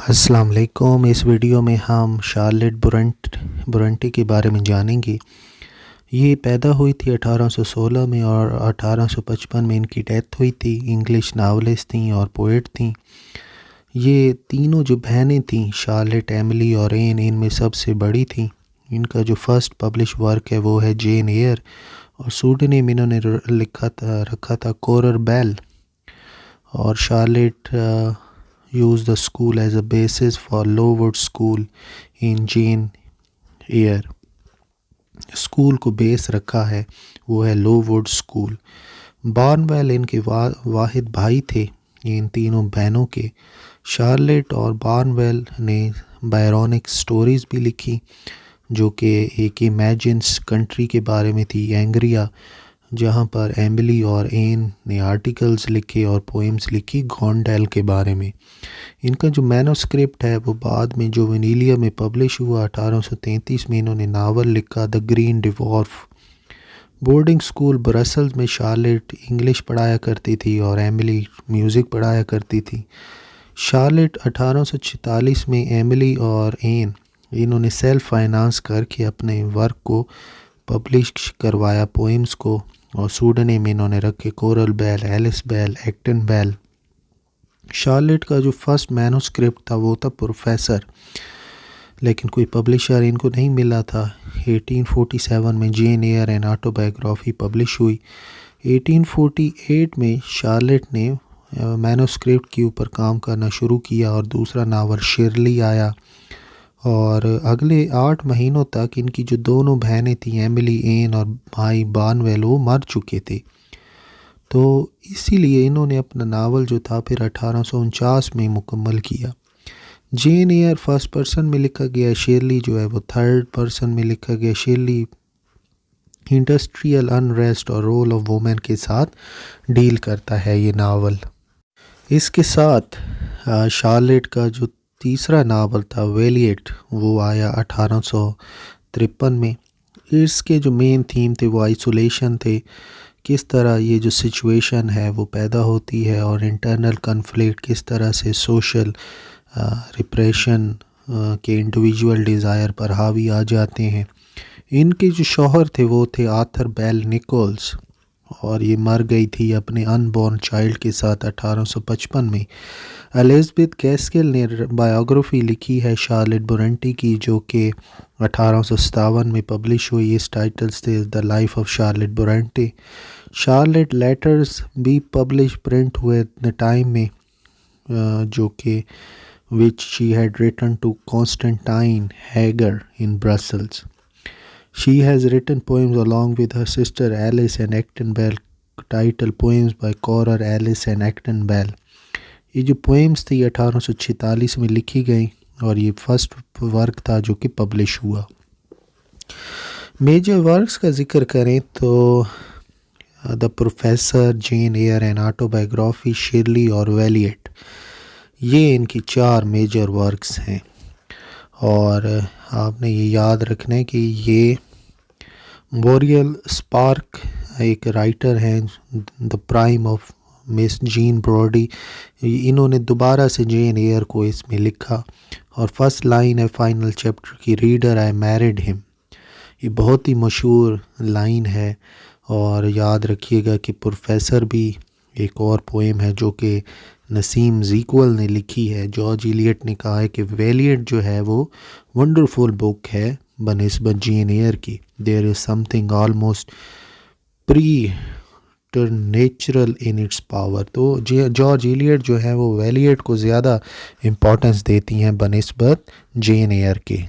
अस्सलाम वालेकुम। इस वीडियो में हम शार्लेट बुरंटी के बारे में जानेंगे। ये पैदा हुई थी 1816 में और 1855 में इनकी डेथ हुई थी। इंग्लिश नावलिस्ट थीं और पोएट थीं। ये तीनों जो बहनें थीं, शार्लेट, एमिली और एन, इनमें सबसे बड़ी थीं। इनका जो फर्स्ट पब्लिश वर्क है वो है जेन एयर, और सूडनेम इन्होंने रखा था कोरर बेल। और Charlotte use the school as a basis for Lowood School in Jane Eyre। School को बेस रखा है वो है लोवुड स्कूल। बार्नवेल इनके वाहिद भाई थे इन तीनों बहनों के। शार्लेट और बार्नवेल ने बायरोनिक स्टोरीज़ भी लिखी, जो कि एक इमेजिन्स कंट्री के बारे में थी, एंग्रिया, जहाँ पर एमिली और एन ने आर्टिकल्स लिखे और पोएम्स लिखी गॉन्डेल के बारे में। इनका जो मैनोस्क्रिप्ट है वो बाद में जो वेनिलिया में पब्लिश हुआ 1833 में, इन्होंने नावल लिखा the green dwarf. Boarding school Brussels में शार्लेट इंग्लिश पढ़ाया करती थी और एमिली म्यूज़िक पढ़ाया करती थी। शार्लेट 1846 में एमिली और एन इन्होंने सेल्फ फाइनेंस करके अपने वर्क को पब्लिश करवाया, पोएम्स को, और सूडनेम इन्होंने रखे Currer Bell, Ellis Bell, Acton Bell. Charlotte का जो फर्स्ट मैनोस्क्रिप्ट था वो था प्रोफेसर, लेकिन कोई पब्लिशर इनको नहीं मिला था। 1847 में जेन एयर एन ऑटोबायोग्राफी पब्लिश हुई। 1848 में शार्लेट ने मैनोस्क्रिप्ट के ऊपर काम करना शुरू किया और दूसरा नावल शिरली आया। और अगले 8 महीनों तक इनकी जो दोनों बहनें थीं, एमिली, एन और भाई बार्नवेल, वो मर चुके थे। तो इसीलिए इन्होंने अपना नावल जो था फिर 1849 में मुकम्मल किया। जेन एयर फर्स्ट पर्सन में लिखा गया, शिरली जो है वो थर्ड पर्सन में लिखा गया। शिरली इंडस्ट्रियल अनरेस्ट और रोल ऑफ वुमेन के साथ डील करता है ये नावल। इसके साथ शार्लेट का जो तीसरा नावल था वेलिएट, वो आया 1853 में। इसके जो मेन थीम थे वो आइसोलेशन थे, किस तरह ये जो सिचुएशन है वो पैदा होती है और इंटरनल कन्फ्लिक्ट किस तरह से सोशल रिप्रेशन के इंडिविजुअल डिज़ायर पर हावी आ जाते हैं। इनके जो शौहर थे वो थे आर्थर बेल निकोल्स, और ये मर गई थी अपने अनबॉर्न चाइल्ड के साथ 1855 में। एलिज़ाबेथ कैस्केल ने बायोग्राफी लिखी है शार्लेट बुरंटी की, जो कि 1857 में पब्लिश हुई। इस टाइटल से the life of Charlotte Bronte. Charlotte letters भी पब्लिश प्रिंट हुए द टाइम में, जो कि which she had written to Constantine Heger in Brussels. She has written poems along with her sister Alice and Acton Bell, titled Poems by Cora Alice and Acton Bell। ये जो poems थी 1846 में लिखी गई और ये फर्स्ट वर्क था जो कि पब्लिश हुआ। मेजर वर्क्स का जिक्र करें तो the professor, Jane Eyre and autobiography, Shirley और वेलिएट, ये इनकी 4 मेजर वर्क्स हैं। और आपने ये याद रखना है कि ये बोरियल स्पार्क एक राइटर हैं, the prime of Miss Jean Brodie, इन्होंने दोबारा से जेन एयर को इसमें लिखा। और फर्स्ट लाइन है फाइनल चैप्टर की, रीडर आई मैरिड हिम। ये बहुत ही मशहूर लाइन है। और याद रखिएगा कि प्रोफेसर भी एक और पोएम है जो कि नसीम ज़ीक्वल ने लिखी है। जॉर्ज इलियट ने कहा है कि वेलिएट जो है वो वंडरफुल बुक है बनिस्बत जेन एयर की। There is something almost natural in its power. तो जॉर्ज इलियट जो है वो वेलिएट को ज़्यादा इम्पोर्टेंस देती हैं बनिस्बत जेन एयर के।